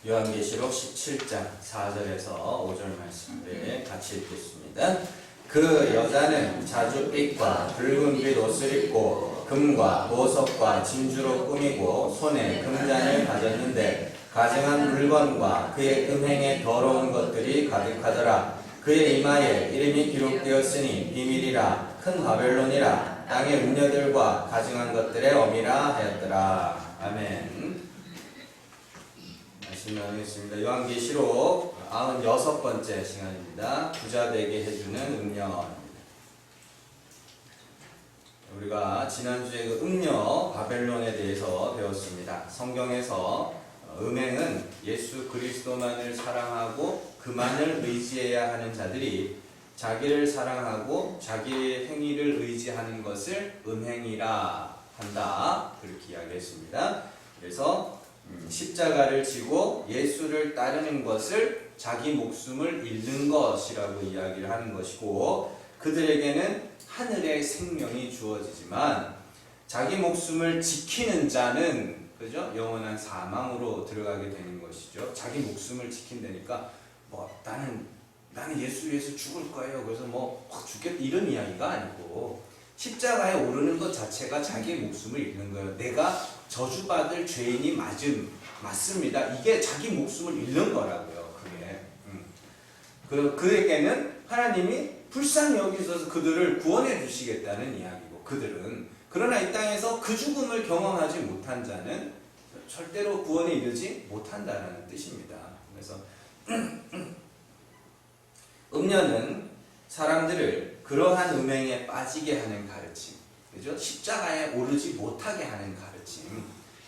요한계시록 17장 4절에서 5절 말씀을 같이 읽겠습니다. 그 여자는 자줏빛과 붉은빛 옷을 입고 금과 보석과 진주로 꾸미고 손에 금잔을 가졌는데 가증한 물건과 그의 음행에 더러운 것들이 가득하더라. 그의 이마에 이름이 기록되었으니 비밀이라 큰 바벨론이라 땅의 음녀들과 가증한 것들의 어미라 하였더라. 아멘. 말씀 나누겠습니다. 요한계시록 96번째 시간입니다. 부자 되게 해주는 음녀입니다. 우리가 지난주에 그 음녀 바벨론에 대해서 배웠습니다. 성경에서 음행은 예수 그리스도만을 사랑하고 그만을 의지해야 하는 자들이 자기를 사랑하고 자기의 행위를 의지하는 것을 음행이라 한다. 그렇게 이야기했습니다. 그래서 십자가를 지고 예수를 따르는 것을 자기 목숨을 잃는 것이라고 이야기를 하는 것이고, 그들에게는 하늘의 생명이 주어지지만 자기 목숨을 지키는 자는 그죠? 영원한 사망으로 들어가게 되는 것이죠. 자기 목숨을 지킨다니까 나는 예수 위해서 죽을 거예요. 그래서 확 죽겠다 이런 이야기가 아니고, 십자가에 오르는 것 자체가 자기의 목숨을 잃는 거예요. 내가 저주받을 죄인이 맞습니다. 이게 자기 목숨을 잃는 거라고요. 그게 그에게는 하나님이 불쌍히 여기셔서 그들을 구원해 주시겠다는 이야기고, 그들은 그러나 이 땅에서 그 죽음을 경험하지 못한 자는 절대로 구원에 이르지 못한다는 뜻입니다. 그래서 음녀는 사람들을 그러한 음행에 빠지게 하는 가르침, 그죠? 십자가에 오르지 못하게 하는 가르침,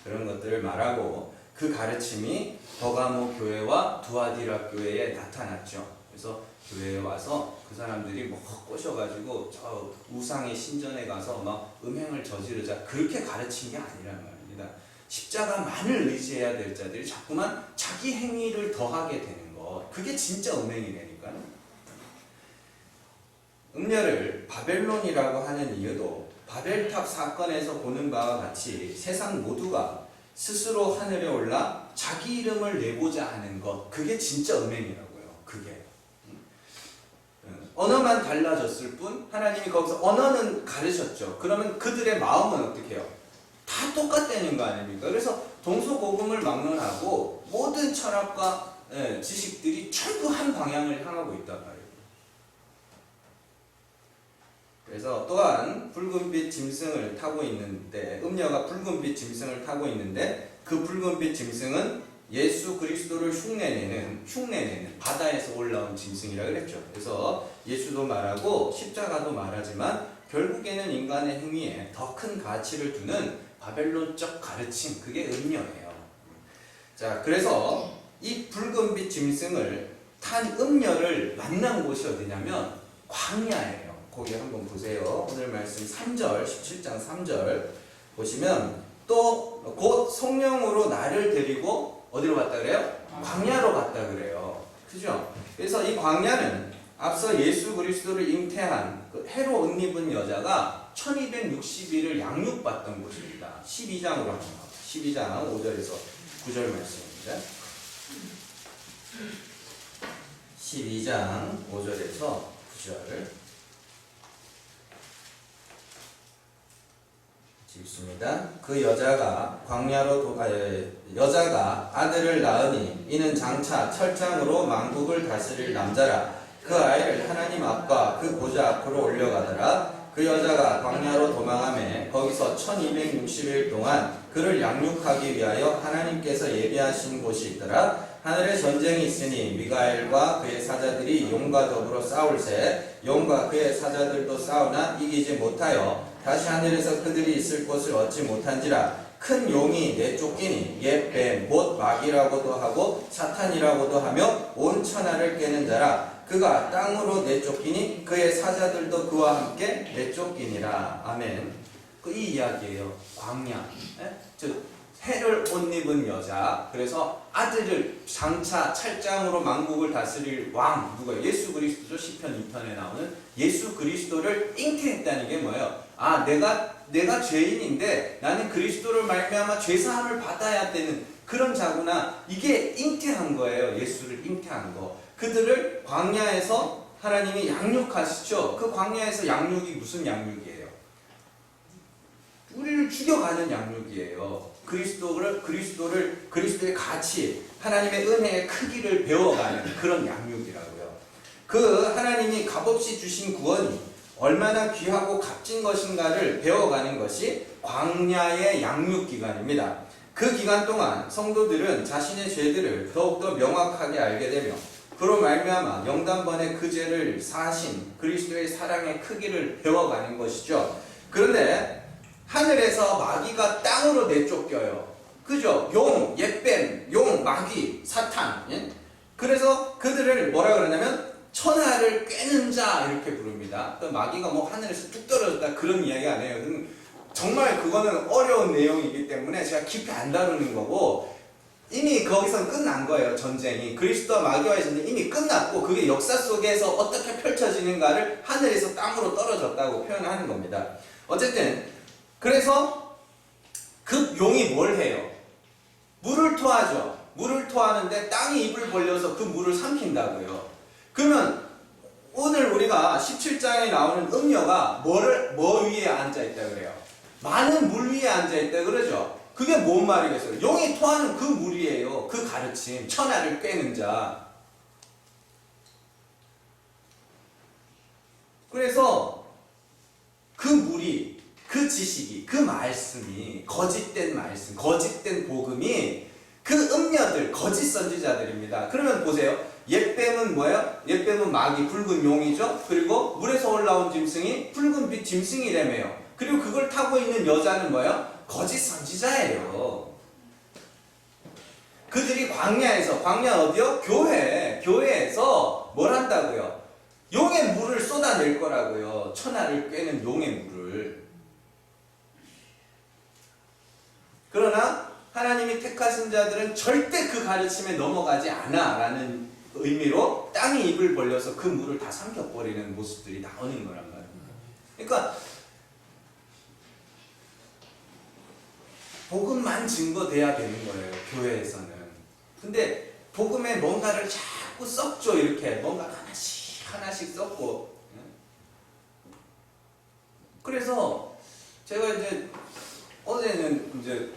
그런 것들을 말하고, 그 가르침이 버가모 교회와 두아디라 교회에 나타났죠. 그래서 교회에 와서 그 사람들이 꼬셔가지고 저 우상의 신전에 가서 막 음행을 저지르자, 그렇게 가르친 게 아니란 말입니다. 십자가만을 의지해야 될 자들이 자꾸만 자기 행위를 더하게 되는 것, 그게 진짜 음행이라니까요. 음녀를 바벨론이라고 하는 이유도 바벨탑 사건에서 보는 바와 같이 세상 모두가 스스로 하늘에 올라 자기 이름을 내고자 하는 것, 그게 진짜 음행이라고요. 그게 언어만 달라졌을 뿐, 하나님이 거기서 언어는 가르쳤죠. 그러면 그들의 마음은 어떻게 해요? 다 똑같다는 거 아닙니까? 그래서 동서고금을 막론하고 모든 철학과 지식들이 전부 한 방향을 향하고 있단 말이에요. 그래서 또한 붉은빛 짐승을 타고 있는데, 음녀가 붉은빛 짐승을 타고 있는데, 그 붉은빛 짐승은 예수 그리스도를 흉내내는 바다에서 올라온 짐승이라고 그랬죠. 그래서 예수도 말하고 십자가도 말하지만 결국에는 인간의 행위에 더 큰 가치를 두는 바벨론적 가르침, 그게 음녀예요. 자, 그래서 이 붉은빛 짐승을 탄 음녀를 만난 곳이 어디냐면 광야예요. 거기 한번 보세요. 오늘 말씀 3절, 17장 3절 보시면, 또 곧 성령으로 나를 데리고 어디로 갔다 그래요? 광야로 갔다 그래요. 그죠? 그래서 이 광야는 앞서 예수 그리스도를 잉태한 그 해로 옷 입은 여자가 1260일을 양육받던 곳입니다. 12장으로 한번 가요. 12장 5절에서 9절 말씀입니다. 12장 5절에서 9절 읽습니다. 그 여자가 여자가 아들을 낳으니 이는 장차 철장으로 만국을 다스릴 남자라. 그 아이를 하나님 앞과 그 보좌 앞으로 올려가더라. 그 여자가 광야로 도망하매 거기서 1260일 동안 그를 양육하기 위하여 하나님께서 예비하신 곳이 있더라. 하늘에 전쟁이 있으니 미가엘과 그의 사자들이 용과 더불어 싸울새 용과 그의 사자들도 싸우나 이기지 못하여 다시 하늘에서 그들이 있을 곳을 얻지 못한지라. 큰 용이 내쫓기니 옛 뱀 곧 마귀라고도 하고 사탄이라고도 하며 온 천하를 깨는 자라. 그가 땅으로 내쫓기니 그의 사자들도 그와 함께 내쫓기니라. 아멘. 이 이야기예요. 광야, 즉 해를 옷 입은 여자, 그래서 아들을 장차 찰장으로 만국을 다스릴 왕, 누가? 예수 그리스도죠. 시편 2편에 나오는 예수 그리스도를 잉태했다는 게 뭐예요? 내가 죄인인데 나는 그리스도를 말미암아 죄사함을 받아야 되는 그런 자구나. 이게 잉태한 거예요. 예수를 잉태한 거. 그들을 광야에서 하나님이 양육하시죠. 그 광야에서 양육이 무슨 양육이에요? 우리를 죽여가는 양육이에요. 그리스도의 가치, 하나님의 은혜의 크기를 배워가는 그런 양육이라고요. 그 하나님이 값없이 주신 구원이 얼마나 귀하고 값진 것인가를 배워가는 것이 광야의 양육 기간입니다. 그 기간 동안 성도들은 자신의 죄들을 더욱더 명확하게 알게 되며 그로 말미암아 영단번에 그 죄를 사하신 그리스도의 사랑의 크기를 배워가는 것이죠. 그런데 하늘에서 마귀가 땅으로 내쫓겨요. 그죠? 용, 옅뱀, 용, 마귀, 사탄. 예? 그래서 그들을 뭐라 그러냐면 천하를 꿰는 자 이렇게 부릅니다. 그 마귀가 뭐 하늘에서 뚝 떨어졌다 그런 이야기 안 해요. 정말 그거는 어려운 내용이기 때문에 제가 깊이 안 다루는 거고, 이미 거기서 끝난 거예요. 전쟁이. 그리스도와 마귀와의 전쟁이 이미 끝났고, 그게 역사 속에서 어떻게 펼쳐지는가를 하늘에서 땅으로 떨어졌다고 표현하는 겁니다. 어쨌든 그래서 그 용이 뭘 해요? 물을 토하죠. 물을 토하는데 땅이 입을 벌려서 그 물을 삼킨다고요. 그러면 오늘 우리가 17장에 나오는 음녀가 뭐 위에 앉아있다 그래요? 많은 물 위에 앉아있다 그러죠. 그게 뭔 말이겠어요? 용이 토하는 그 물이에요. 그 가르침, 천하를 꿰는 자. 그래서 그 물이, 그 지식이, 그 말씀이, 거짓된 말씀, 거짓된 복음이 그 음녀들, 거짓 선지자들입니다. 그러면 보세요. 옅뱀은 뭐예요? 옅뱀은 마귀, 붉은 용이죠. 그리고 물에서 올라온 짐승이 붉은빛 짐승이라며요. 그리고 그걸 타고 있는 여자는 뭐예요? 거짓 선지자예요. 그들이 광야 어디요? 교회에서 뭘 한다고요? 용의 물을 쏟아낼 거라고요. 천하를 꿰는 용의 물을. 그러나 하나님이 택하신 자들은 절대 그 가르침에 넘어가지 않아 라는 의미로 땅이 입을 벌려서 그 물을 다 삼켜버리는 모습들이 나오는 거란 말입니다. 그러니까 복음만 증거돼야 되는 거예요. 교회에서는. 근데 복음에 뭔가를 자꾸 섞죠. 이렇게 뭔가 하나씩 섞고. 그래서 제가 이제 어제는 이제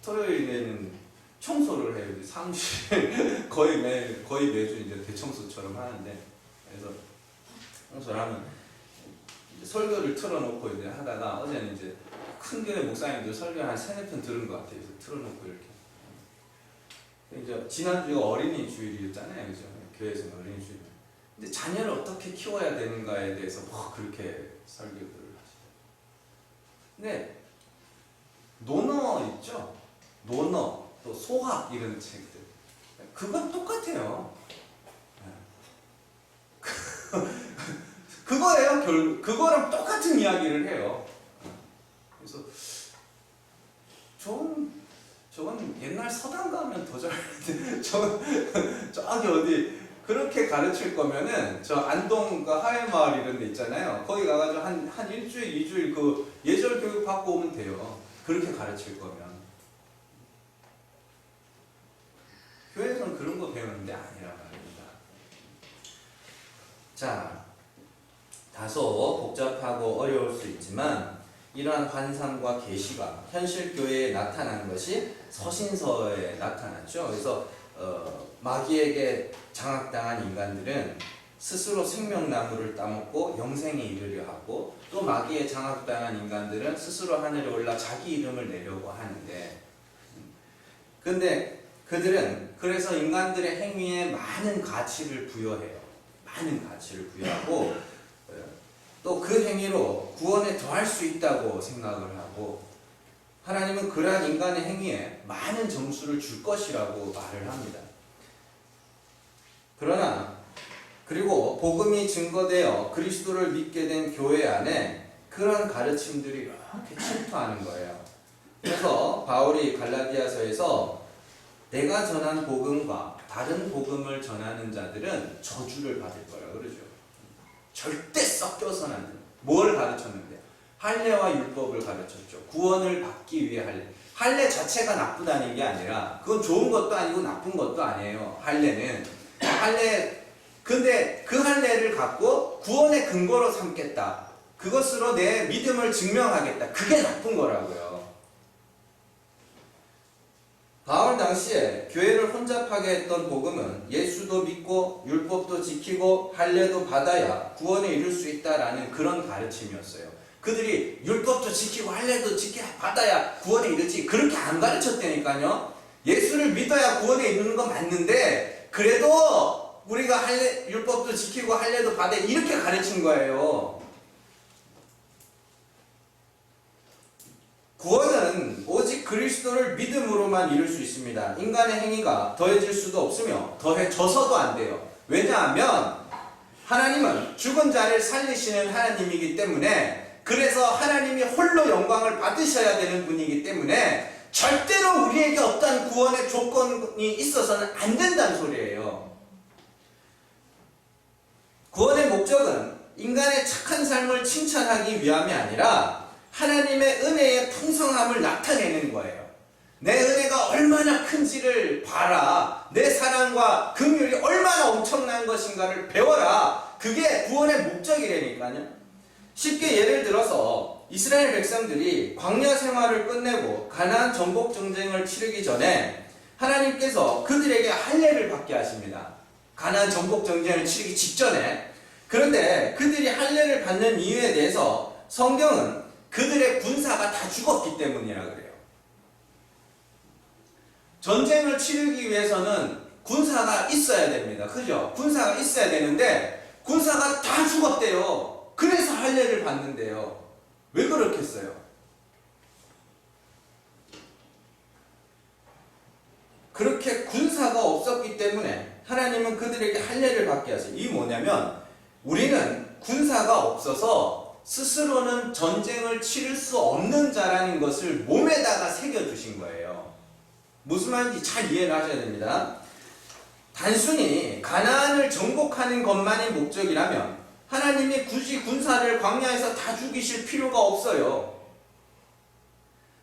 토요일에는 청소를 해요. 사무실 거의 매주 이제 대청소처럼 하는데, 그래서 청소를 하면 이제 설교를 틀어놓고 이제 하다가, 어제는 이제 큰 교회 목사님들 설교 한 3-4편 들은 것 같아요. 그래서 틀어놓고 이렇게. 이제 지난주가 어린이 주일이었잖아요. 그죠? 교회에서는 어린이 주일. 근데 자녀를 어떻게 키워야 되는가에 대해서 그렇게 설교들을 하시죠. 근데 논어 있죠? 논어, 또 소학 이런 책들. 그건 똑같아요. 그거예요. 그거랑 똑같은 이야기를 해요. 그래서 저건 옛날 서당 가면 더 잘하는데, 저기 어디 그렇게 가르칠 거면은 저 안동 그 하회마을 이런 데 있잖아요. 거기 가가지고 한 일주일, 2주일 그 예절 교육 받고 오면 돼요. 그렇게 가르칠 거면. 교회에서는 그런 거 배우는데 아니란 말입니다. 자, 다소 복잡하고 어려울 수 있지만 이러한 환상과 계시가 현실 교회에 나타난 것이 서신서에 나타났죠. 그래서 마귀에게 장악당한 인간들은 스스로 생명나무를 따먹고 영생에 이르려 하고, 또 마귀에 장악당한 인간들은 스스로 하늘에 올라 자기 이름을 내려고 하는데, 근데 그들은 그래서 인간들의 행위에 많은 가치를 부여해요. 많은 가치를 부여하고, 또 그 행위로 구원에 더할 수 있다고 생각을 하고, 하나님은 그러한 인간의 행위에 많은 점수를 줄 것이라고 말을 합니다. 그리고 복음이 증거되어 그리스도를 믿게 된 교회 안에 그러한 가르침들이 이렇게 침투하는 거예요. 그래서 바울이 갈라디아서에서 내가 전한 복음과 다른 복음을 전하는 자들은 저주를 받을 거라 그러죠. 절대 섞여서는 안 돼요. 뭘 가르쳤는데? 할례와 율법을 가르쳤죠. 구원을 받기 위해 할례 자체가 나쁘다는 게 아니라 그건 좋은 것도 아니고 나쁜 것도 아니에요. 할례는 근데 그 할례를 갖고 구원의 근거로 삼겠다. 그것으로 내 믿음을 증명하겠다. 그게 나쁜 거라고요. 바울 당시에 교회를 혼잡하게 했던 복음은 예수도 믿고 율법도 지키고 할례도 받아야 구원에 이룰 수 있다라는 그런 가르침이었어요. 그들이 율법도 지키고 할례도 받아야 구원에 이르지 그렇게 안 가르쳤다니까요. 예수를 믿어야 구원에 이르는 건 맞는데 그래도 우리가 율법도 지키고 할례도 받아야 이렇게 가르친 거예요. 구원은 오직 그리스도를 믿음으로만 이룰 수 있습니다. 인간의 행위가 더해질 수도 없으며 더해져서도 안 돼요. 왜냐하면 하나님은 죽은 자를 살리시는 하나님이기 때문에, 그래서 하나님이 홀로 영광을 받으셔야 되는 분이기 때문에 절대로 우리에게 어떤 구원의 조건이 있어서는 안 된다는 소리예요. 구원의 목적은 인간의 착한 삶을 칭찬하기 위함이 아니라 하나님의 은혜의 풍성함을 나타내는 거예요. 내 은혜가 얼마나 큰지를 봐라. 내 사랑과 긍휼이 얼마나 엄청난 것인가를 배워라. 그게 구원의 목적이라니까요. 쉽게 예를 들어서 이스라엘 백성들이 광야 생활을 끝내고 가나안 정복 전쟁을 치르기 전에 하나님께서 그들에게 할례를 받게 하십니다. 가나안 정복 전쟁을 치르기 직전에. 그런데 그들이 할례를 받는 이유에 대해서 성경은 그들의 군사가 다 죽었기 때문이라 그래요. 전쟁을 치르기 위해서는 군사가 있어야 됩니다. 그죠? 군사가 있어야 되는데 군사가 다 죽었대요. 그래서 할례를 받는데요. 왜 그렇겠어요? 그렇게 군사가 없었기 때문에 하나님은 그들에게 할례를 받게 하세요. 이게 뭐냐면 우리는 군사가 없어서 스스로는 전쟁을 치를 수 없는 자라는 것을 몸에다가 새겨주신 거예요. 무슨 말인지 잘 이해를 하셔야 됩니다. 단순히 가나안을 정복하는 것만이 목적이라면 하나님이 굳이 군사를 광야에서 다 죽이실 필요가 없어요.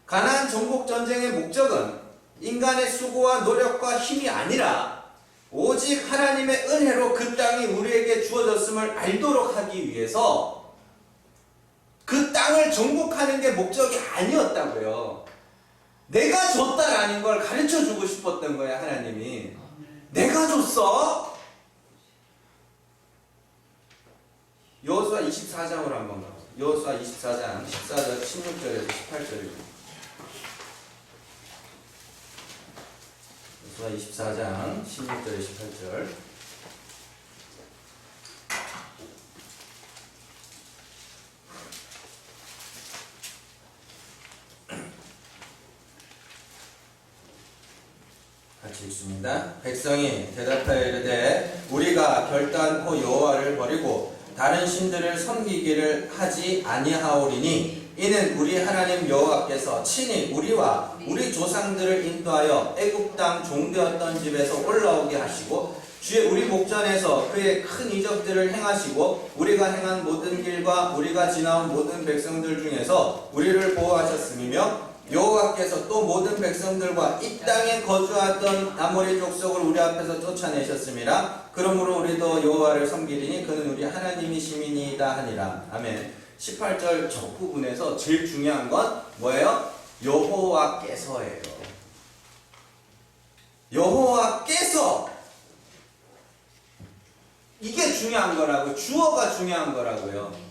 가나안 정복 전쟁의 목적은 인간의 수고와 노력과 힘이 아니라 오직 하나님의 은혜로 그 땅이 우리에게 주어졌음을 알도록 하기 위해서 그 땅을 정복하는 게 목적이 아니었다고요. 내가 줬다라는 걸 가르쳐주고 싶었던 거야, 하나님이. 내가 줬어? 여호수아 24장으로 한번 가보세요. 여호수아 24장 14절, 16절에서 18절입니다. 여호수아 24장 16절에 18절. 같이 읽습니다. 백성이 대답하여 이르되 우리가 결단코 여호와를 버리고 다른 신들을 섬기기를 하지 아니하오리니 이는 우리 하나님 여호와께서 친히 우리와 우리 조상들을 인도하여 애굽 땅 종되었던 집에서 올라오게 하시고 주의 우리 목전에서 그의 큰 이적들을 행하시고 우리가 행한 모든 길과 우리가 지나온 모든 백성들 중에서 우리를 보호하셨음이며 여호와께서 또 모든 백성들과 이 땅에 거주하던 아모리 족속을 우리 앞에서 쫓아내셨음이라. 그러므로 우리도 여호와를 섬기리니 그는 우리 하나님이시니이다 하니라. 아멘. 18절 첫 부분에서 제일 중요한 건 뭐예요? 여호와께서예요. 여호와께서, 이게 중요한 거라고. 주어가 중요한 거라고요.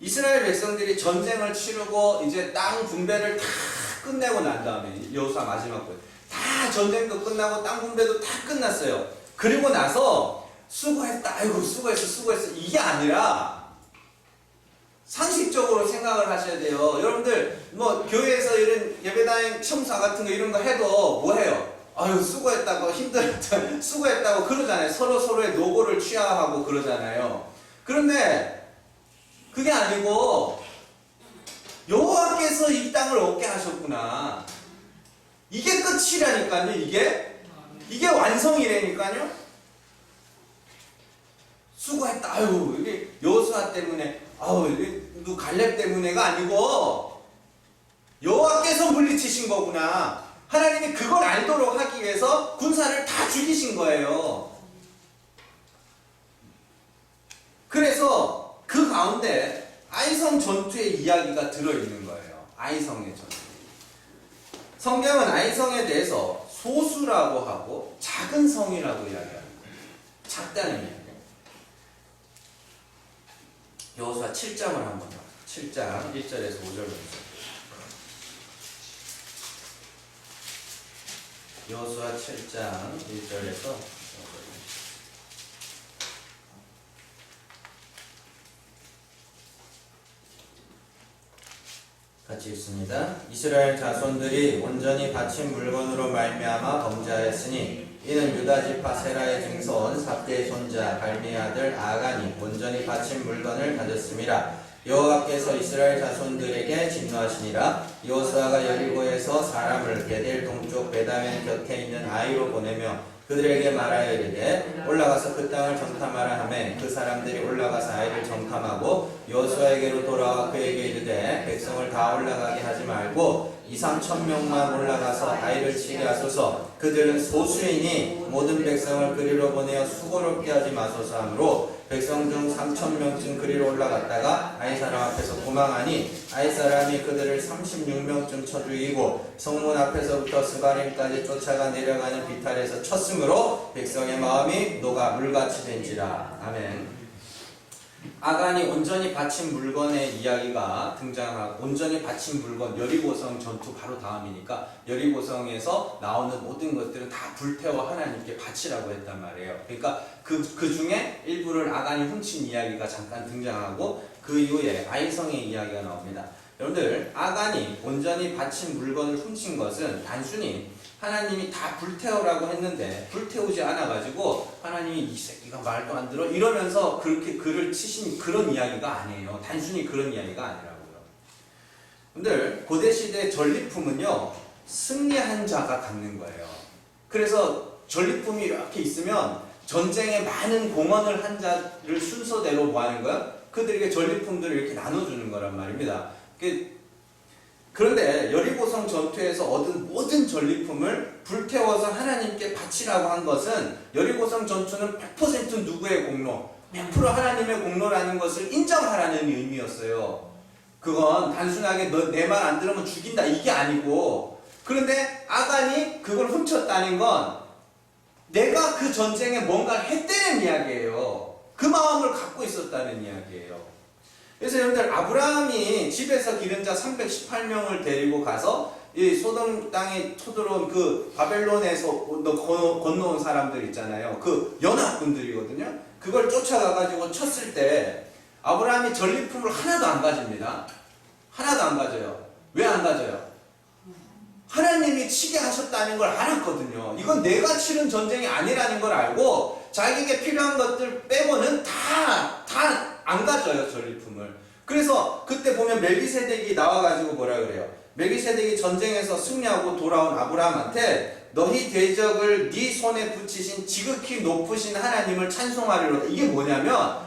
이스라엘 백성들이 전쟁을 치르고 이제 땅 분배를 다 끝내고 난 다음에, 여호수아 마지막 부 다 전쟁도 끝나고 땅 분배도 다 끝났어요. 그리고 나서 수고했다, 아이고 수고했어 이게 아니라 상식적으로 생각을 하셔야 돼요. 여러분들 뭐 교회에서 이런 예배당 청사 같은 거 이런 거 해도 뭐 해요? 아유 수고했다고, 힘들었다, 수고했다고 그러잖아요. 서로의 노고를 취하하고 그러잖아요. 그런데 그게 아니고 여호와께서 이 땅을 얻게 하셨구나. 이게 끝이라니까요. 이게 완성이라니까요. 수고했다. 아유 이게 여호수아 때문에, 아유 이게 갈렙 때문에가 아니고 여호와께서 물리치신 거구나. 하나님이 그걸 알도록 하기 위해서 군사를 다 죽이신 거예요. 그래서 그 가운데 아이성 전투의 이야기가 들어있는 거예요. 아이성의 전투. 성경은 아이성에 대해서 소수라고 하고 작은 성이라고 이야기하는 거예요. 작다는 이야기. 여호수아 7장을 한번 봐요. 7장 1절에서 5절 보세요. 여호수아 7장 1절에서 5절. 같이 읽습니다. 이스라엘 자손들이 온전히 바친 물건으로 말미암아 범죄하였으니 이는 유다 지파 세라의 증손 삽대의 손자 갈미의 아들 아간이 온전히 바친 물건을 가졌음이라. 여호와께서 이스라엘 자손들에게 진노하시니라. 여호수아가 여리고에서 사람을 베델 동쪽 베다멘 곁에 있는 아이로 보내며 그들에게 말하여 이르되 올라가서 그 땅을 정탐하라 하매 그 사람들이 올라가서 아이를 정탐하고 여호수아에게로 돌아와 그에게 이르되 백성을 다 올라가게 하지 말고 2~3천명만 올라가서 아이를 치게 하소서. 그들은 소수이니 모든 백성을 그리로 보내어 수고롭게 하지 마소서 하므로 백성 중 3,000명쯤 그리로 올라갔다가 아이 사람 앞에서 도망하니 아이 사람이 그들을 36명쯤 쳐 죽이고 성문 앞에서부터 스바림까지 쫓아가 내려가는 비탈에서 쳤으므로 백성의 마음이 녹아 물같이 된지라. 아멘. 아간이 온전히 바친 물건의 이야기가 등장하고, 온전히 바친 물건, 여리고성 전투 바로 다음이니까 여리고성에서 나오는 모든 것들은 다 불태워 하나님께 바치라고 했단 말이에요. 그러니까 그 중에 일부를 아간이 훔친 이야기가 잠깐 등장하고 그 이후에 아이성의 이야기가 나옵니다. 여러분들, 아간이 온전히 바친 물건을 훔친 것은 단순히 하나님이 다 불태우라고 했는데 불태우지 않아가지고 하나님이 이 새끼가 말도 안 들어 이러면서 그렇게 그를 치신 그런 이야기가 아니에요. 단순히 그런 이야기가 아니라고요. 근데 고대시대 전리품은요, 승리한 자가 갖는 거예요. 그래서 전리품이 이렇게 있으면 전쟁에 많은 공헌을 한 자를 순서대로 뭐 하는 거야? 그들에게 전리품들을 이렇게 나눠주는 거란 말입니다. 그런데 여리고성 전투에서 얻은 모든 전리품을 불태워서 하나님께 바치라고 한 것은 여리고성 전투는 100% 누구의 공로, 100% 하나님의 공로라는 것을 인정하라는 의미였어요. 그건 단순하게 너 내 말 안 들으면 죽인다 이게 아니고, 그런데 아간이 그걸 훔쳤다는 건 내가 그 전쟁에 뭔가를 했다는 이야기예요. 그 마음을 갖고 있었다는 이야기예요. 그래서 여러분들, 아브라함이 집에서 기른 자 318명을 데리고 가서 이 소돔 땅에 쳐들어온 그 바벨론에서 건너온 사람들 있잖아요. 그 연합군들이거든요. 그걸 쫓아가가지고 쳤을 때 아브라함이 전리품을 하나도 안 가집니다. 하나도 안 가져요. 왜 안 가져요? 하나님이 치게 하셨다는 걸 알았거든요. 이건 내가 치른 전쟁이 아니라는 걸 알고 자기에게 필요한 것들 빼고는 다 안 가져요, 전리품을. 그래서 그때 보면 멜기세덱이 나와가지고 뭐라 그래요? 멜기세덱이 전쟁에서 승리하고 돌아온 아브라함한테 너희 대적을 네 손에 붙이신 지극히 높으신 하나님을 찬송하리로다. 이게 뭐냐면,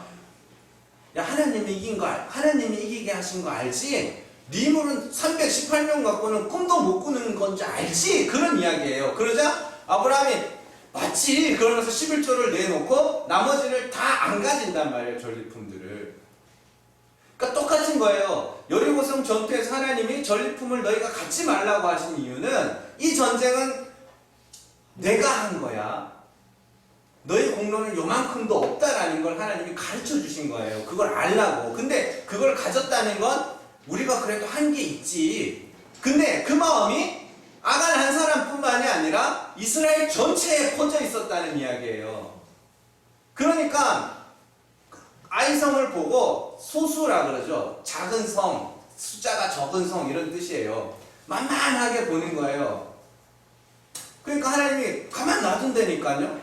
야, 하나님이 이긴 거 하나님이 이기게 하신 거 알지? 네 물은 318명 갖고는 꿈도 못 꾸는 건지 알지? 그런 이야기예요. 그러자 아브라함이 맞지? 그러면서 11조를 내놓고 나머지를 다 안 가진단 말이에요, 전리품들을. 그러니까 똑같은 거예요. 여리고성 전투에서 하나님이 전리품을 너희가 갖지 말라고 하신 이유는 이 전쟁은 내가 한 거야. 너희 공로는 요만큼도 없다라는 걸 하나님이 가르쳐 주신 거예요. 그걸 알라고. 근데 그걸 가졌다는 건 우리가 그래도 한 게 있지. 근데 그 마음이 아간 한 사람뿐만이 아니라 이스라엘 전체에 퍼져 있었다는 이야기예요. 그러니까 아이성을 보고 소수라 그러죠. 작은 성, 숫자가 적은 성 이런 뜻이에요. 만만하게 보는 거예요. 그러니까 하나님이 가만 놔둔다니까요.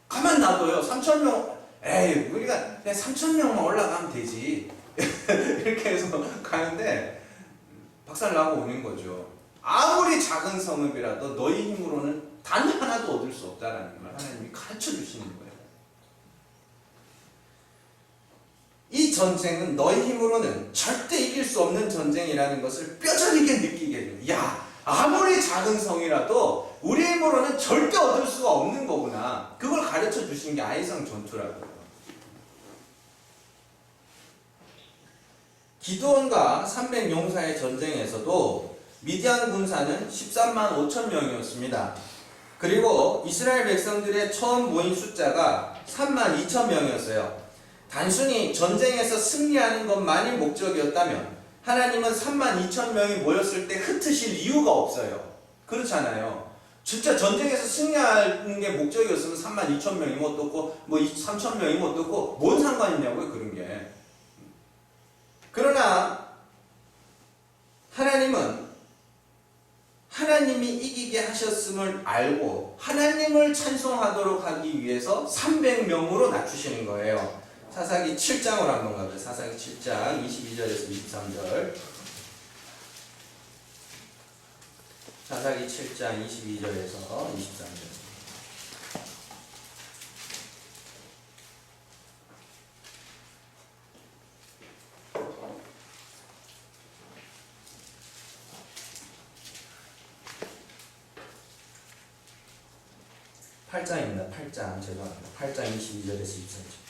가만 놔둬요. 3,000명, 에이, 우리가 그냥 3,000명만 올라가면 되지. 이렇게 해서 가는데 박살나고 오는 거죠. 아무리 작은 성읍이라도 너희 힘으로는 단 하나도 얻을 수 없다라는 걸 하나님이 가르쳐 주시는 거예요. 이 전쟁은 너희 힘으로는 절대 이길 수 없는 전쟁이라는 것을 뼈저리게 느끼게 돼요. 야, 아무리 작은 성이라도 우리 힘으로는 절대 얻을 수가 없는 거구나. 그걸 가르쳐 주신 게 아이성 전투라고요. 기드온과 300용사의 전쟁에서도 미디안 군사는 13만 5천 명이었습니다. 그리고 이스라엘 백성들의 처음 모인 숫자가 3만 2천 명이었어요. 단순히 전쟁에서 승리하는 것만이 목적이었다면 하나님은 3만 2천 명이 모였을 때 흩으실 이유가 없어요. 그렇잖아요. 진짜 전쟁에서 승리하는 게 목적이었으면 3만 2천 명이면 어떻고 뭐 3천 명이면 어떻고 뭔 상관이냐고요, 그런 게. 그러나 하나님은 하나님이 이기게 하셨음을 알고 하나님을 찬송하도록 하기 위해서 300명으로 낮추시는 거예요. 사사기 7장으로 한번 가보죠. 사사기 7장 22절에서 23절. 사사기 7장 22절에서 23절. (8장입니다) 8장 죄송합니다. 8장 22절에서 23절.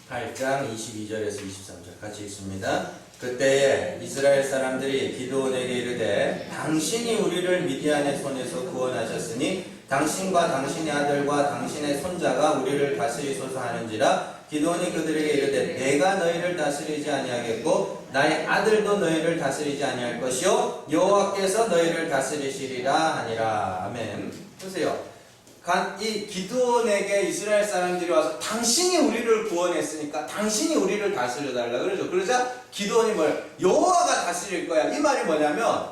8장 22절에서 23절 같이 읽습니다. 그때에 이스라엘 사람들이 기드온에게 이르되 당신이 우리를 미디안의 손에서 구원하셨으니 당신과 당신의 아들과 당신의 손자가 우리를 다스리소서 하는지라. 기드온이 그들에게 이르되 내가 너희를 다스리지 아니하겠고 나의 아들도 너희를 다스리지 아니할 것이요 여호와께서 너희를 다스리시리라 하니라. 아멘. 보세요. 이 기드온에게 이스라엘 사람들이 와서 당신이 우리를 구원했으니까 당신이 우리를 다스려달라 그러죠. 그러자 기드온이 여호와가 다스릴 거야. 이 말이 뭐냐면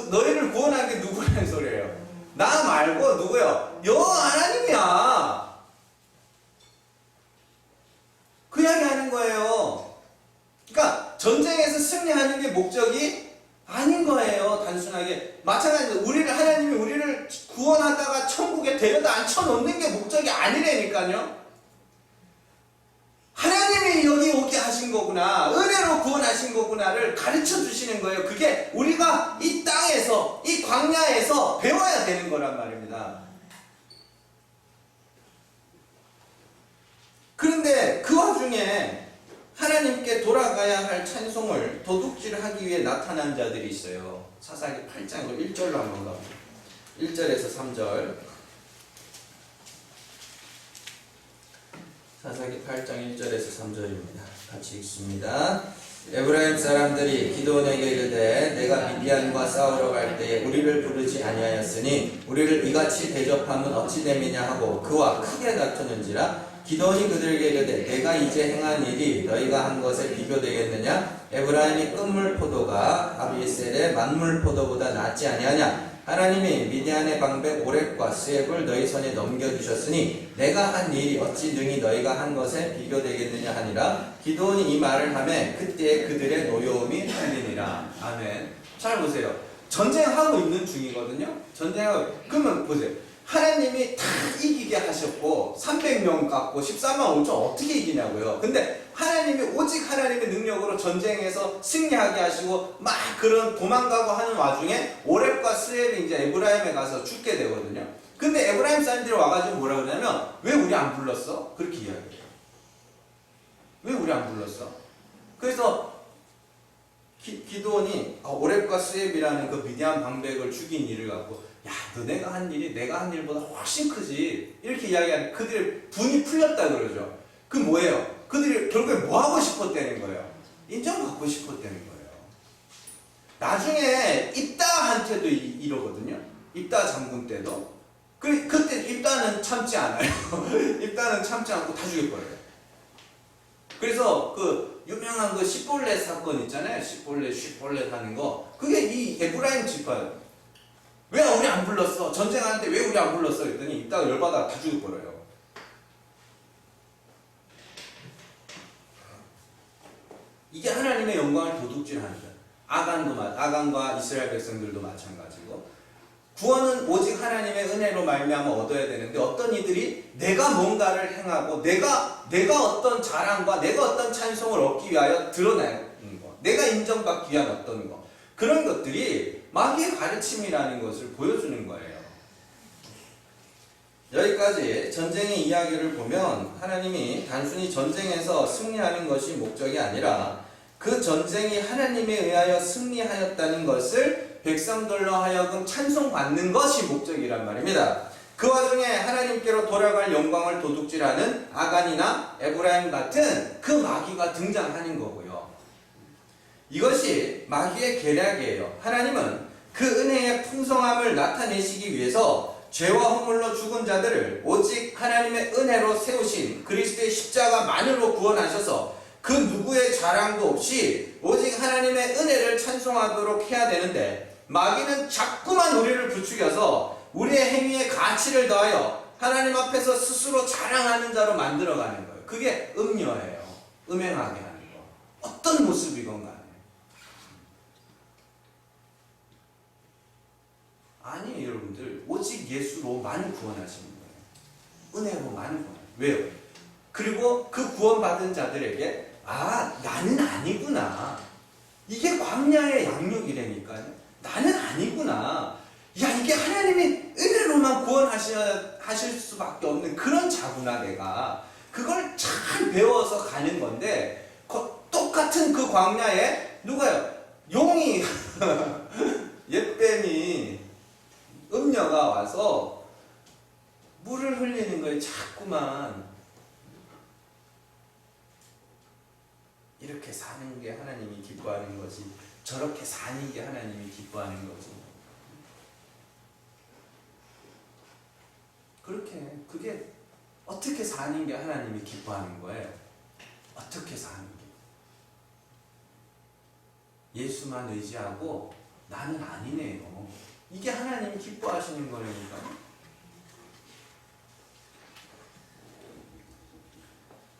너희를 구원한 게 누구라는 소리예요. 나 말고 누구요? 여호와 하나님이야. 그 이야기 하는 거예요. 그러니까 전쟁에서 승리하는 게 목적이 아닌 거예요. 단순하게. 마찬가지로 하나님이 우리를 구원하다가 천국에 데려다 앉혀놓는 게 목적이 아니라니까요. 하나님이 여기 오게 하신 거구나, 은혜로 구원하신 거구나를 가르쳐 주시는 거예요. 그게 우리가 이 땅에서, 이 광야에서 배워야 되는 거란 말입니다. 그런데 그 와중에 하나님께 돌아가야 할 찬송을 도둑질하기 위해 나타난 자들이 있어요. 사사기 8장 1절로 한번 가봅니다. 1절에서 3절. 사사기 8장 1절에서 3절입니다. 같이 읽습니다. 에브라임 사람들이 기드온에게 이르되 내가 미디안과 싸우러 갈 때에 우리를 부르지 아니하였으니 우리를 이같이 대접함은 어찌 됨이냐 하고 그와 크게 다투는지라. 기드온이 그들에게 이르되 내가 이제 행한 일이 너희가 한 것에 비교되겠느냐? 에브라임이 끝물 포도가 아비셀의 만물 포도보다 낫지 아니하냐? 하나님이 미디안의 방백 오렙과 스앱을 너희 손에 넘겨주셨으니 내가 한 일이 어찌 능히 너희가 한 것에 비교되겠느냐 하니라. 기드온이 이 말을 하매 그때에 그들의 노여움이 풀리니라. 아멘. 잘 보세요. 전쟁하고 있는 중이거든요. 그러면 보세요. 하나님이 다 이기게 하셨고 300명 갖고 14만 5천 어떻게 이기냐고요. 근데 하나님이 오직 하나님의 능력으로 전쟁에서 승리하게 하시고 막 그런 도망가고 하는 와중에 오렙과 스앱이 이제 에브라임에 가서 죽게 되거든요. 근데 에브라임 사람들이 와가지고 뭐라 그러냐면 왜 우리 안 불렀어? 그렇게 이야기해요. 왜 우리 안 불렀어? 그래서 기드온이 오렙과 스앱이라는 그 미디안 방백을 죽인 일을 갖고 야, 너네가 한 일이 내가 한 일보다 훨씬 크지. 이렇게 이야기하는 그들의 분이 풀렸다 그러죠. 그 뭐예요? 그들이 결국에 뭐 하고 싶었다는 거예요? 인정받고 싶었다는 거예요. 나중에 입다한테도 이러거든요. 입다 장군 때도. 그때 입다는 참지 않아요. 입다는 참지 않고 다 죽여버려요. 그래서 그 유명한 그 시볼렛 사건 있잖아요. 시볼렛 하는 거. 그게 이 에브라임 지파예요. 왜 우리 안 불렀어? 전쟁하는데 왜 우리 안 불렀어? 그랬더니 이따가 열받아 다 죽여버려요. 이게 하나님의 영광을 도둑질하는 거예요. 아간과 이스라엘 백성들도 마찬가지고 구원은 오직 하나님의 은혜로 말미암아 얻어야 되는데 어떤 이들이 내가 뭔가를 행하고 내가 어떤 자랑과 내가 어떤 찬송을 얻기 위하여 드러내는 것, 내가 인정받기 위한 어떤 것, 그런 것들이 마귀의 가르침이라는 것을 보여주는 거예요. 여기까지 전쟁의 이야기를 보면 하나님이 단순히 전쟁에서 승리하는 것이 목적이 아니라 그 전쟁이 하나님에 의하여 승리하였다는 것을 백성들로 하여금 찬송받는 것이 목적이란 말입니다. 그 와중에 하나님께로 돌아갈 영광을 도둑질하는 아간이나 에브라임 같은 그 마귀가 등장하는 거고요. 이것이 마귀의 계략이에요. 하나님은 그 은혜의 풍성함을 나타내시기 위해서 죄와 허물로 죽은 자들을 오직 하나님의 은혜로 세우신 그리스도의 십자가만으로 구원하셔서 그 누구의 자랑도 없이 오직 하나님의 은혜를 찬송하도록 해야 되는데, 마귀는 자꾸만 우리를 부추겨서 우리의 행위에 가치를 더하여 하나님 앞에서 스스로 자랑하는 자로 만들어가는 거예요. 그게 음녀예요. 음행하게 하는 거. 어떤 모습이건 간에. 아니 여러분들, 오직 예수로만 구원하시는 거예요. 은혜로만 구원. 왜요? 그리고 그 구원받은 자들에게 나는 아니구나. 이게 광야의 양육이라니까요. 나는 아니구나. 야, 이게 하나님이 은혜로만 구원하실 수밖에 없는 그런 자구나 내가. 그걸 잘 배워서 가는 건데 똑같은 그 광야에 누가요? 용이 옛뱀이 음녀가 와서 물을 흘리는 거예요. 자꾸만. 이렇게 사는 게 하나님이 기뻐하는 거지, 저렇게 사는 게 하나님이 기뻐하는 거지. 그게 어떻게 사는 게 하나님이 기뻐하는 거예요? 어떻게 사는 게? 예수만 의지하고 나는 아니네요. 이게 하나님이 기뻐하시는 거라니까요.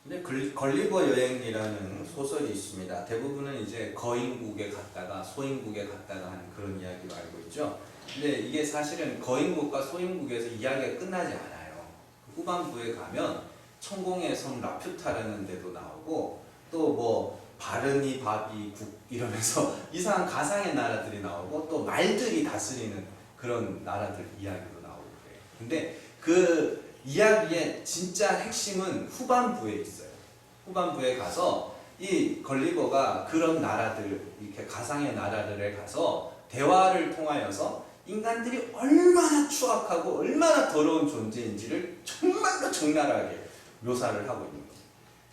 근데 걸리버 여행이라는 소설이 있습니다. 대부분은 이제 거인국에 갔다가 소인국에 갔다가 하는 그런 이야기로 알고 있죠. 근데 이게 사실은 거인국과 소인국에서 이야기가 끝나지 않아요. 후반부에 가면 천공의 섬 라퓨타라는 데도 나오고 또 뭐 바르니 바비국 이러면서 이상한 가상의 나라들이 나오고 또 말들이 다스리는 그런 나라들 이야기도 나오고 그래요. 근데 그 이야기의 진짜 핵심은 후반부에 있어요. 후반부에 가서 이 걸리버가 그런 나라들, 이렇게 가상의 나라들에 가서 대화를 통하여서 인간들이 얼마나 추악하고 얼마나 더러운 존재인지를 정말로 적나라하게 묘사를 하고 있는 거예요.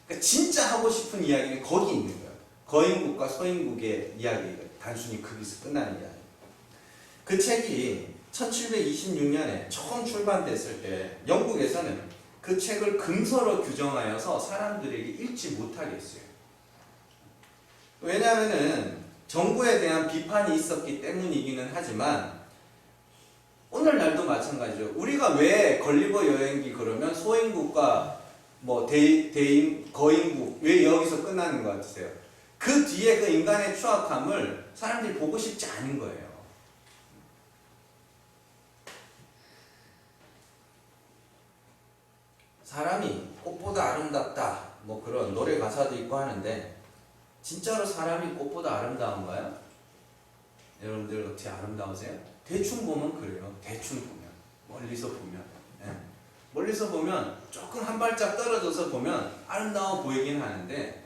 그러니까 진짜 하고 싶은 이야기는 거기 있는 거예요. 거인국과 소인국의 이야기가 단순히 거기서 끝나는 이야기. 그 책이 1726년에 처음 출판됐을 때 영국에서는 그 책을 금서로 규정하여서 사람들에게 읽지 못하게 했어요. 왜냐하면 정부에 대한 비판이 있었기 때문이기는 하지만 오늘날도 마찬가지죠. 우리가 왜 걸리버 여행기 그러면 소인국과 뭐 거인국 왜 여기서 끝나는 것 같으세요? 그 뒤에 그 인간의 추악함을 사람들이 보고 싶지 않은 거예요. 사람이 꽃보다 아름답다 뭐 그런 노래 가사도 있고 하는데 진짜로 사람이 꽃보다 아름다운가요? 여러분들 어떻게 아름다우세요? 대충 보면 그래요. 대충 보면, 멀리서 보면, 멀리서 보면 조금 한 발짝 떨어져서 보면 아름다워 보이긴 하는데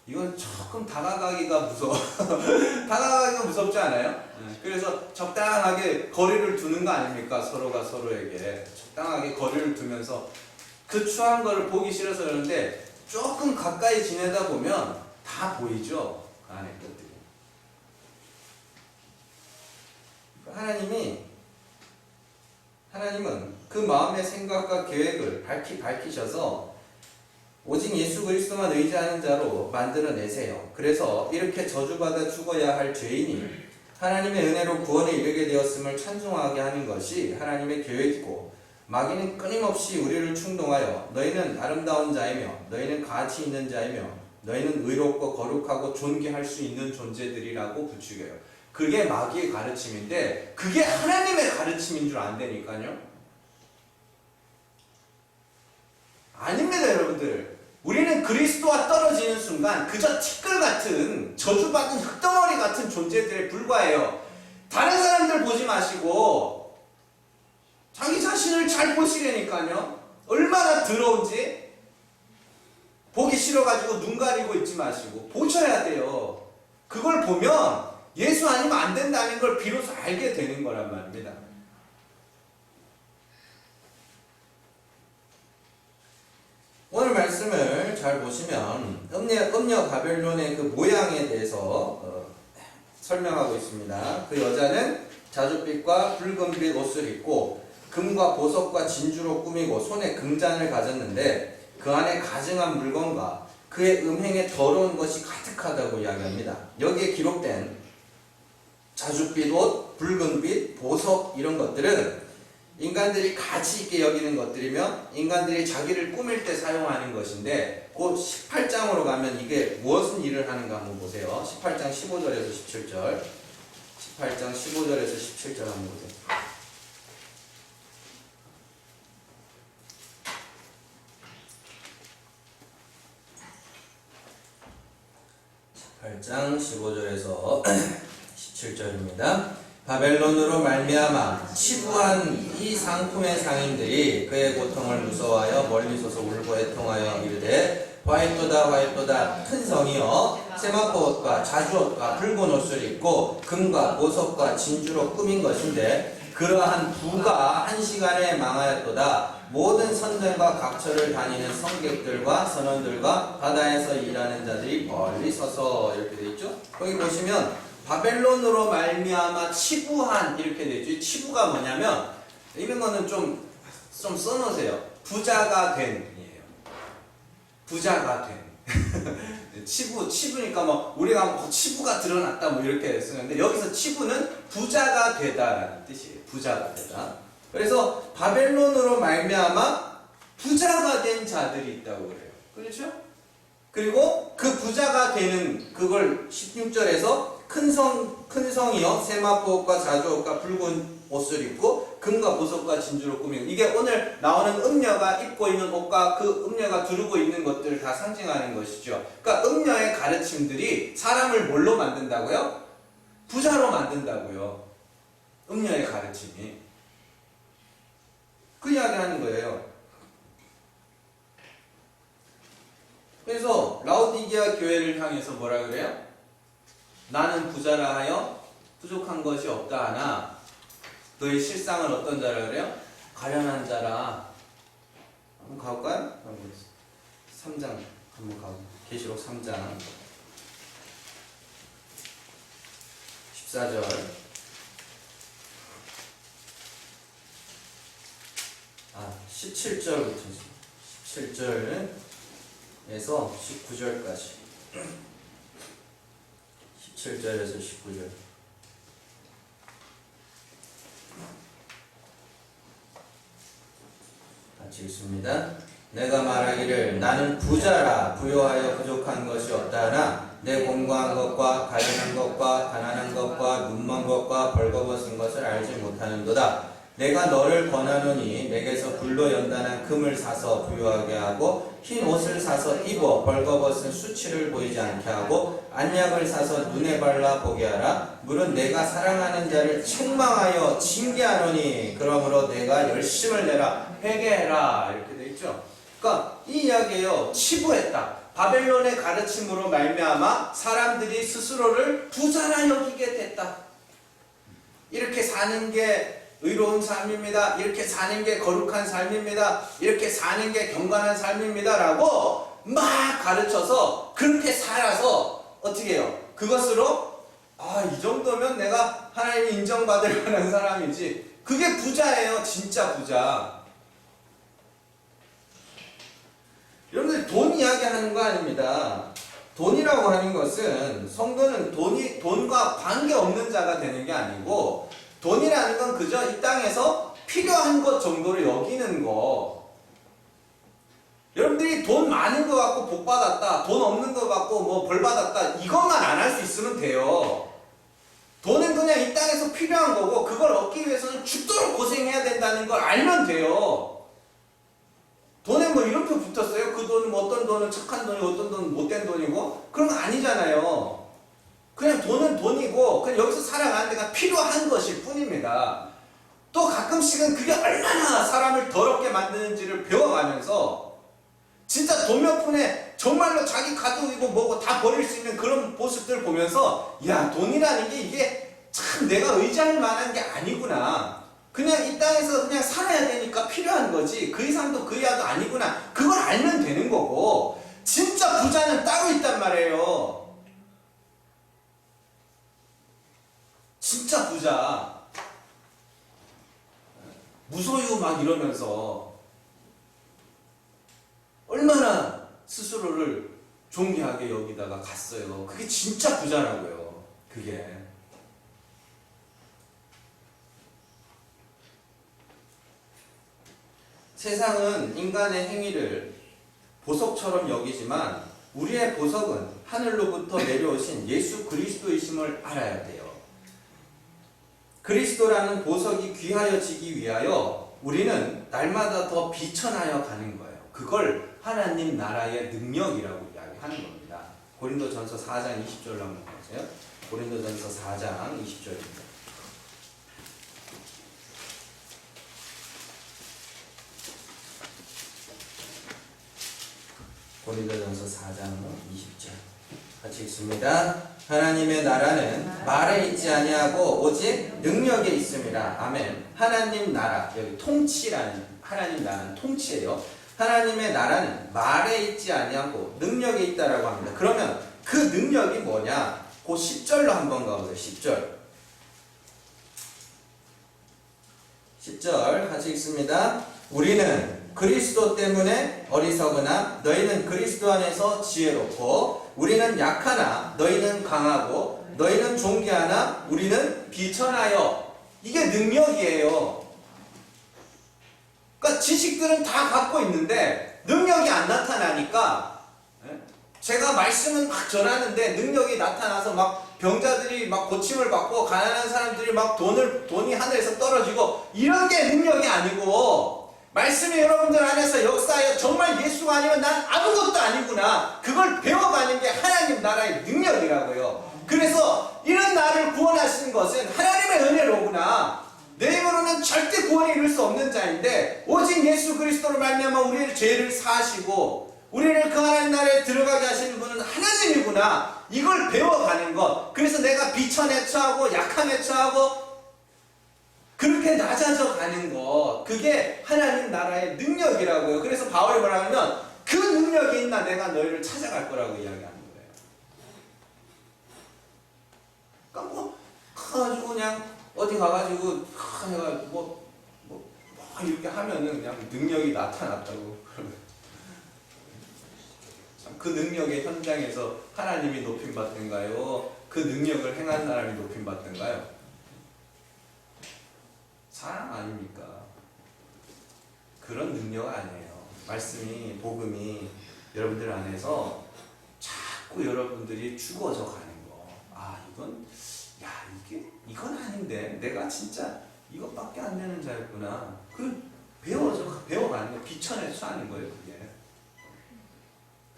이건 조금 다가가기가 무서워. 다가가기가 무섭지 않아요? 그래서 적당하게 거리를 두는 거 아닙니까? 서로가 서로에게 적당하게 거리를 두면서 그 추한 거를 보기 싫어서 그러는데 조금 가까이 지내다 보면 다 보이죠? 그 안에 것들이. 하나님은 그 마음의 생각과 계획을 밝히셔서 오직 예수 그리스도만 의지하는 자로 만들어내세요. 그래서 이렇게 저주받아 죽어야 할 죄인이 하나님의 은혜로 구원에 이르게 되었음을 찬송하게 하는 것이 하나님의 계획이고, 마귀는 끊임없이 우리를 충동하여 너희는 아름다운 자이며 너희는 가치 있는 자이며 너희는 의롭고 거룩하고 존귀할 수 있는 존재들이라고 부추겨요. 그게 마귀의 가르침인데 그게 하나님의 가르침인 줄 안다니까요. 아닙니다, 여러분들. 우리는 그리스도와 떨어지는 순간 그저 티끌 같은 저주받은 흙덩어리 같은 존재들에 불과해요. 다른 사람들 보지 마시고 자기 자신을 잘 보시라니까요. 얼마나 더러운지 보기 싫어가지고 눈 가리고 있지 마시고 보셔야 돼요. 그걸 보면 예수 아니면 안 된다는 걸 비로소 알게 되는 거란 말입니다. 오늘 말씀을 잘 보시면 음녀 바벨론의 그 모양에 대해서 설명하고 있습니다. 그 여자는 자줏빛과 붉은빛 옷을 입고 금과 보석과 진주로 꾸미고 손에 금잔을 가졌는데 그 안에 가증한 물건과 그의 음행에 더러운 것이 가득하다고 이야기합니다. 여기에 기록된 자줏빛 옷, 붉은빛, 보석 이런 것들은 인간들이 가치 있게 여기는 것들이며 인간들이 자기를 꾸밀 때 사용하는 것인데 곧 18장으로 가면 이게 무슨 일을 하는가 한번 보세요. 18장 15절에서 17절 18장 15절에서 17절 한번 보세요. 18장 15절에서 17절입니다. 바벨론으로 말미암아 치부한 이 상품의 상인들이 그의 고통을 무서워하여 멀리서서 울고 애통하여 이르되 화이토다 화이토다 큰 성이여 세마포옷과 자주옷과 붉은 옷을 입고 금과 보석과 진주로 꾸민 것인데 그러한 부가 한 시간에 망하였도다. 모든 선전과 각처를 다니는 성객들과 선원들과 바다에서 일하는 자들이 멀리 서서 이렇게 되어 있죠. 거기 보시면 바벨론으로 말미암아 치부한 이렇게 되어 있죠. 치부가 뭐냐면 이런 거는 좀 써놓으세요. 부자가 된이에요. 부자가 된. 치부니까 뭐 우리가 뭐 치부가 드러났다 뭐 이렇게 쓰는데 여기서 치부는 부자가 되다라는 뜻이에요. 부자가 되다. 그래서 바벨론으로 말미암아 부자가 된 자들이 있다고 그래요. 그렇죠? 그리고 그 부자가 되는 그걸 16절에서 큰 성이요 세마포옷과 자주옷과 붉은 옷을 입고 금과 보석과 진주로 꾸미고 이게 오늘 나오는 음녀가 입고 있는 옷과 그 음녀가 두르고 있는 것들을 다 상징하는 것이죠. 그러니까 음녀의 가르침들이 사람을 뭘로 만든다고요? 부자로 만든다고요. 음녀의 가르침이 그 이야기 하는 거예요. 그래서 라오디게아 교회를 향해서 뭐라 그래요? 나는 부자라 하여 부족한 것이 없다 하나 너의 실상은 어떤 자라 그래요? 가련한 자라. 한번 가볼까요? 3장 한번 가볼까요? 계시록 3장 14절 17절부터 17절에서 19절까지 17절에서 19절 같이 읽습니다. 내가 말하기를 나는 부자라 부요하여 부족한 것이 없다 하나 내 공고한 것과 가련한 것과 가난한 것과 눈먼 것과 벌거벗은 것을 알지 못하는도다. 내가 너를 권하노니 내게서 불로 연단한 금을 사서 부유하게 하고 흰 옷을 사서 입어 벌거벗은 수치를 보이지 않게 하고 안약을 사서 눈에 발라 보게 하라. 물은 내가 사랑하는 자를 책망하여 징계하노니 그러므로 내가 열심을 내라 회개해라 이렇게 돼 있죠. 그러니까 이 이야기예요. 치부했다. 바벨론의 가르침으로 말미암아 사람들이 스스로를 부자라 여기게 됐다. 이렇게 사는 게 의로운 삶입니다. 이렇게 사는 게 거룩한 삶입니다. 이렇게 사는 게 경건한 삶입니다. 라고 막 가르쳐서 그렇게 살아서 어떻게 해요? 그것으로 이 정도면 내가 하나님이 인정받을 만한 사람이지. 그게 부자예요. 진짜 부자. 여러분들 돈 이야기하는 거 아닙니다. 돈이라고 하는 것은 성도는 돈과 관계없는 자가 되는 게 아니고 돈이라는 건 그저 이 땅에서 필요한 것 정도로 여기는 거. 여러분들이 돈 많은 거 갖고 복 받았다, 돈 없는 거 갖고 뭐 벌 받았다, 이것만 안 할 수 있으면 돼요. 돈은 그냥 이 땅에서 필요한 거고 그걸 얻기 위해서는 죽도록 고생해야 된다는 걸 알면 돼요. 돈에 뭐 이름표 붙었어요? 그 돈은 뭐 어떤 돈은 착한 돈이고 어떤 돈은 못된 돈이고 그런 거 아니잖아요. 그냥 돈은 돈이고 그냥 여기서 살아가는 데가 필요한 것일 뿐입니다. 또 가끔씩은 그게 얼마나 사람을 더럽게 만드는지를 배워가면서 진짜 돈 몇 푼에 정말로 자기 가족이고 뭐고 다 버릴 수 있는 그런 모습들 보면서 야, 돈이라는 게 이게 참 내가 의지할 만한 게 아니구나. 그냥 이 땅에서 그냥 살아야 되니까 필요한 거지 그 이상도 그 이하도 아니구나. 그걸 알면 되는 거고 진짜 부자는 따로 있단 말이에요. 진짜 부자 무소유 막 이러면서 얼마나 스스로를 존귀하게 여기다가 갔어요. 그게 진짜 부자라고요. 그게. 세상은 인간의 행위를 보석처럼 여기지만 우리의 보석은 하늘로부터 내려오신 예수 그리스도이심을 알아야 돼요. 그리스도라는 보석이 귀하여지기 위하여 우리는 날마다 더 비천하여 가는 거예요. 그걸 하나님 나라의 능력이라고 이야기하는 겁니다. 고린도전서 4장 20절로 한번 보세요. 고린도전서 4장 20절입니다. 고린도전서 4장 20절 같이 읽습니다. 하나님의 나라는 말에 있지 아니하고 오직 능력에 있습니다. 아멘. 하나님 나라, 여기 통치라는, 하나님 나라는 통치예요. 하나님의 나라는 말에 있지 아니하고 능력에 있다라고 합니다. 그러면 그 능력이 뭐냐? 그 10절로 한번 가보세요. 10절 같이 읽습니다. 우리는 그리스도 때문에 어리석으나 너희는 그리스도 안에서 지혜롭고 우리는 약하나 너희는 강하고 너희는 존귀하나 우리는 비천하여. 이게 능력이에요. 그러니까 지식들은 다 갖고 있는데 능력이 안 나타나니까 제가 말씀은 막 전하는데 능력이 나타나서 막 병자들이 막 고침을 받고 가난한 사람들이 막 돈이 하늘에서 떨어지고 이런 게 능력이 아니고 말씀이 여러분들 안에서 역사하여 정말 예수가 아니면 난 아무것도 아니구나. 그걸 배워가는 게 하나님 나라의 능력이라고요. 그래서 이런 나를 구원하시는 것은 하나님의 은혜로구나. 내 힘으로는 절대 구원에 이룰 수 없는 자인데 오직 예수 그리스도로 말미암아 우리의 죄를 사하시고 우리를 그 하나님 나라에 들어가게 하시는 분은 하나님이구나. 이걸 배워가는 것. 그래서 내가 비천에 처하고 약함에 처하고 그렇게 낮아져 가는 것, 그게 하나님 나라의 능력이라고요. 그래서 바울이 뭐라면 그 능력이 있나 내가 너희를 찾아갈 거라고 이야기하는 거예요. 그러니까 뭐 가가지고 그냥 어디 가가지고 뭐 이렇게 하면은 그냥 능력이 나타났다고. 그 능력의 현장에서 하나님이 높임받든가요? 그 능력을 행한 사람이 높임받든가요? 사랑 아닙니까? 그런 능력 아니에요. 말씀이, 복음이 여러분들 안에서 자꾸 여러분들이 죽어져 가는 거. 아, 이건 아닌데. 내가 진짜 이것밖에 안 되는 자였구나. 배워가는 거. 비천에 처하는 거예요, 그게.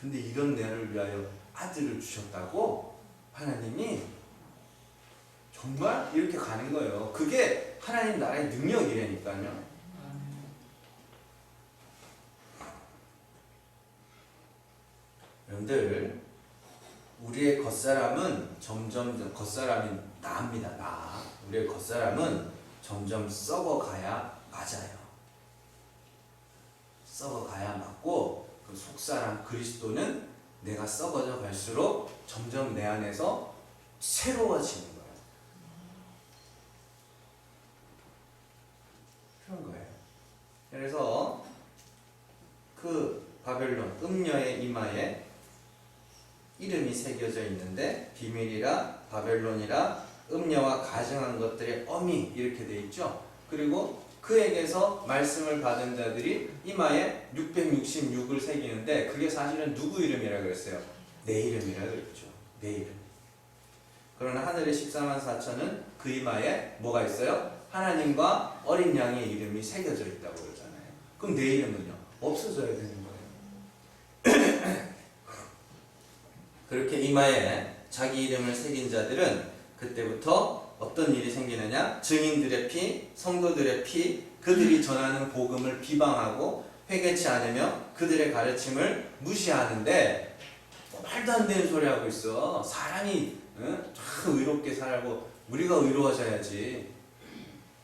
근데 이런 내를 위하여 아들을 주셨다고? 하나님이 정말 이렇게 가는 거예요. 그게 하나님 나라의 능력이라니까요. 여러분들, 우리의 겉사람은 점점 겉사람이 나합니다. 나. 우리의 겉사람은 점점 썩어가야 맞아요. 썩어가야 맞고 그 속사람 그리스도는 내가 썩어져 갈수록 점점 내 안에서 새로워지는 거예요. 그런 거예요. 그래서 그 바벨론 음녀의 이마에 이름이 새겨져 있는데 비밀이라 바벨론이라 음녀와 가증한 것들의 어미 이렇게 돼 있죠. 그리고 그에게서 말씀을 받은 자들이 이마에 666을 새기는데 그게 사실은 누구 이름이라 그랬어요? 내 이름이라 그랬죠. 내 이름. 그러나 하늘의 14만 4천은 그 이마에 뭐가 있어요? 하나님과 어린 양의 이름이 새겨져 있다고 그러잖아요. 그럼 내 이름은요? 없어져야 되는 거예요. 그렇게 이마에 자기 이름을 새긴 자들은 그때부터 어떤 일이 생기느냐? 증인들의 피, 성도들의 피, 그들이 전하는 복음을 비방하고 회개치 않으며 그들의 가르침을 무시하는데 말도 안 되는 소리 하고 있어. 사람이 참 의롭게 살고 우리가 의로워져야지.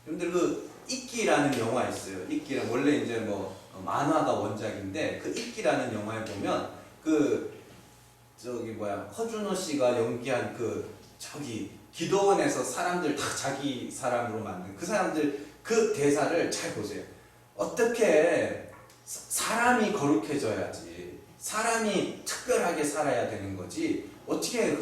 여러분들 그 이끼라는 영화 있어요. 이끼는 원래 이제 뭐 만화가 원작인데 그 이끼라는 영화에 보면 그 저기 뭐야 허준호 씨가 연기한 그 저기 기도원에서 사람들 다 자기 사람으로 만든 그 사람들 그 대사를 잘 보세요. 어떻게 사람이 거룩해져야지, 사람이 특별하게 살아야 되는 거지, 어떻게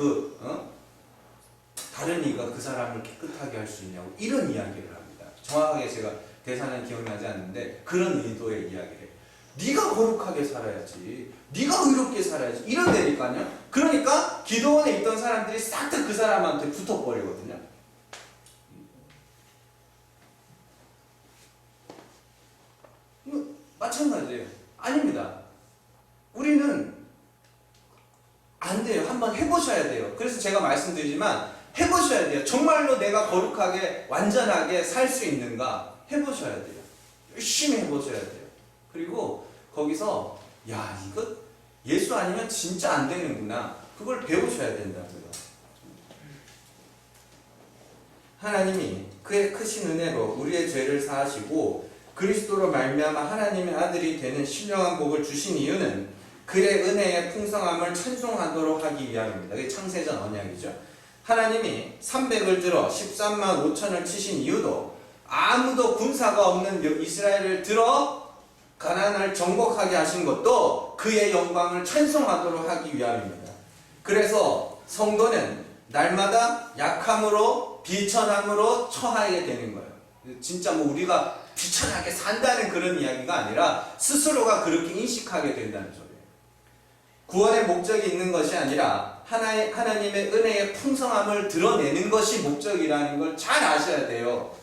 다른 이가 그 사람을 깨끗하게 할 수 있냐고 이런 이야기를 합니다. 정확하게 제가 대사는 기억나지 않는데 그런 의도의 이야기를 해요. 네가 거룩하게 살아야지, 네가 의롭게 살아야지 이런다니까요. 그러니까 기도원에 있던 사람들이 싹 다 그 사람한테 붙어버리거든요. 마찬가지예요. 아닙니다. 우리는 안 돼요. 한번 해보셔야 돼요. 그래서 제가 말씀드리지만 해보셔야 돼요. 정말로 내가 거룩하게 완전하게 살 수 있는가 해보셔야 돼요. 열심히 해보셔야 돼요. 그리고 거기서 야 이거 예수 아니면 진짜 안 되는구나. 그걸 배우셔야 된다고요. 하나님이 그의 크신 은혜로 우리의 죄를 사하시고 그리스도로 말미암아 하나님의 아들이 되는 신령한 복을 주신 이유는 그의 은혜의 풍성함을 찬송하도록 하기 위함입니다. 이게 창세전 언약이죠. 하나님이 300을 들어 13만 5천을 치신 이유도 아무도 군사가 없는 이스라엘을 들어 가나안을 정복하게 하신 것도 그의 영광을 찬송하도록 하기 위함입니다. 그래서 성도는 날마다 약함으로 비천함으로 처하게 되는 거예요. 진짜 뭐 우리가 비천하게 산다는 그런 이야기가 아니라 스스로가 그렇게 인식하게 된다는 소리예요. 구원의 목적이 있는 것이 아니라 하나님의 은혜의 풍성함을 드러내는 것이 목적이라는 걸 잘 아셔야 돼요.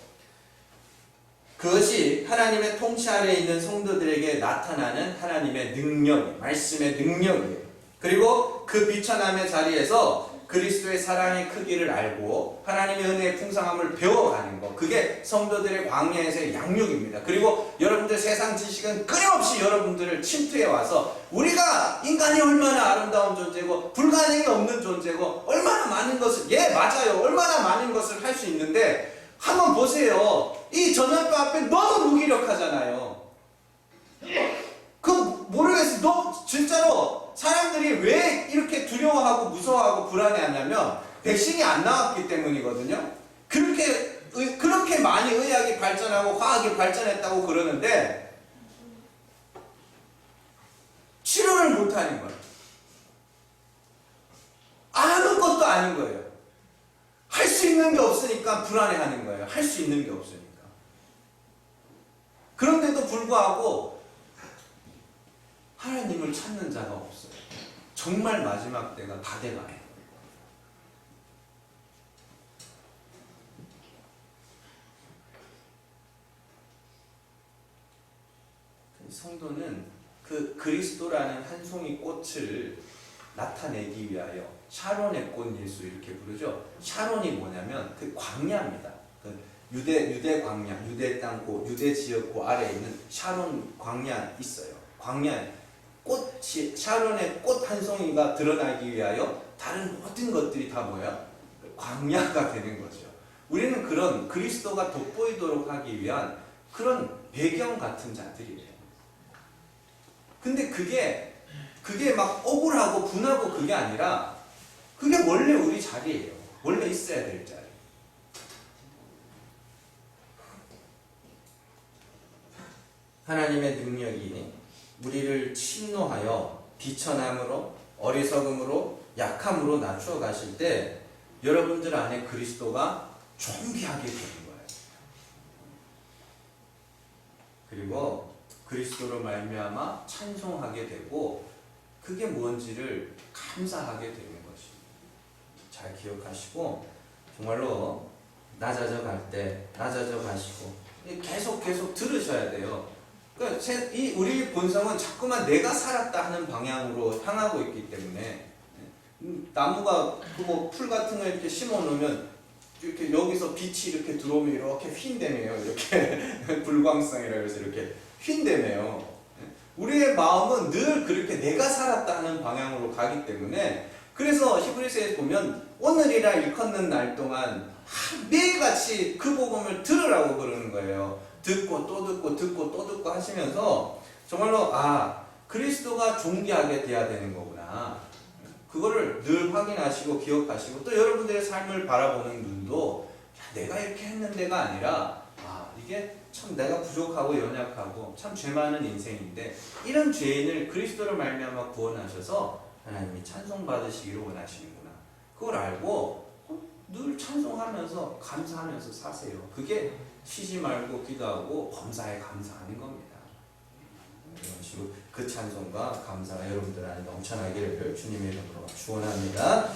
그것이 하나님의 통치 아래에 있는 성도들에게 나타나는 하나님의 능력, 말씀의 능력이에요. 그리고 그 비천함의 자리에서 그리스도의 사랑의 크기를 알고 하나님의 은혜의 풍성함을 배워가는 것, 그게 성도들의 광야에서의 양육입니다. 그리고 여러분들 세상 지식은 끊임없이 여러분들을 침투해 와서 우리가 인간이 얼마나 아름다운 존재고 불가능이 없는 존재고 얼마나 많은 것을, 예 맞아요, 얼마나 많은 것을 할 수 있는데 한번 보세요. 이 전염병 앞에 너무 무기력하잖아요. 그 모르겠어요. 너 진짜로 사람들이 왜 이렇게 두려워하고 무서워하고 불안해하냐면 백신이 안 나왔기 때문이거든요. 그렇게 많이 의학이 발전하고 과학이 발전했다고 그러는데 치료를 못하는 거예요. 아무것도 아닌 거예요. 할 수 있는 게 없으니까 불안해하는 거예요. 할 수 있는 게 없으니까. 그런데도 불구하고 하나님을 찾는 자가 없어요. 정말 마지막 때가 다 돼가요. 성도는 그 그리스도라는 한 송이 꽃을 나타내기 위하여 샤론의 꽃 예수 이렇게 부르죠. 샤론이 뭐냐면 그 광야입니다. 그 유대 광야, 유대 땅고, 유대 지역고 아래에 있는 샤론 광야 있어요. 광야 꽃이, 샤론의 꽃 한 송이가 드러나기 위하여 다른 모든 것들이 다 뭐야? 광야가 되는 거죠. 우리는 그런 그리스도가 돋보이도록 하기 위한 그런 배경 같은 자들이에요. 근데 그게 막 억울하고 분하고 그게 아니라 그게 원래 우리 자리예요. 원래 있어야 될 자리. 하나님의 능력이 우리를 침노하여 비천함으로 어리석음으로 약함으로 낮추어 가실 때 여러분들 안에 그리스도가 존귀하게 되는 거예요. 그리고 그리스도로 말미암아 찬송하게 되고 그게 뭔지를 감사하게 되는 것입니다. 잘 기억하시고 정말로 낮아져 갈 때 낮아져 가시고 계속 들으셔야 돼요. 그러니까 우리 본성은 자꾸만 내가 살았다 하는 방향으로 향하고 있기 때문에 나무가 풀 같은 거 이렇게 심어 놓으면 이렇게 여기서 빛이 이렇게 들어오면 이렇게 휜대매요. 이렇게 불광성이라고 해서 이렇게 휜대매요. 우리의 마음은 늘 그렇게 내가 살았다 하는 방향으로 가기 때문에 그래서 히브리서에 보면 오늘이라 일컫는 날 동안 매일같이 그 복음을 들으라고 그러는 거예요. 듣고 또 듣고 듣고 또 듣고 하시면서 정말로 그리스도가 존귀하게 돼야 되는 거구나. 그거를 늘 확인하시고 기억하시고 또 여러분들의 삶을 바라보는 눈도 내가 이렇게 했는데가 아니라 이게 참 내가 부족하고 연약하고 참 죄 많은 인생인데 이런 죄인을 그리스도를 말미암아 구원하셔서 하나님이 찬송받으시기를 원하시는구나. 그걸 알고 늘 찬송하면서 감사하면서 사세요. 그게 쉬지 말고 기도하고 범사에 감사하는 겁니다. 이런 식으로 그 찬송과 감사가 여러분들 안에 넘쳐나기를 주님의 이름으로 축원합니다.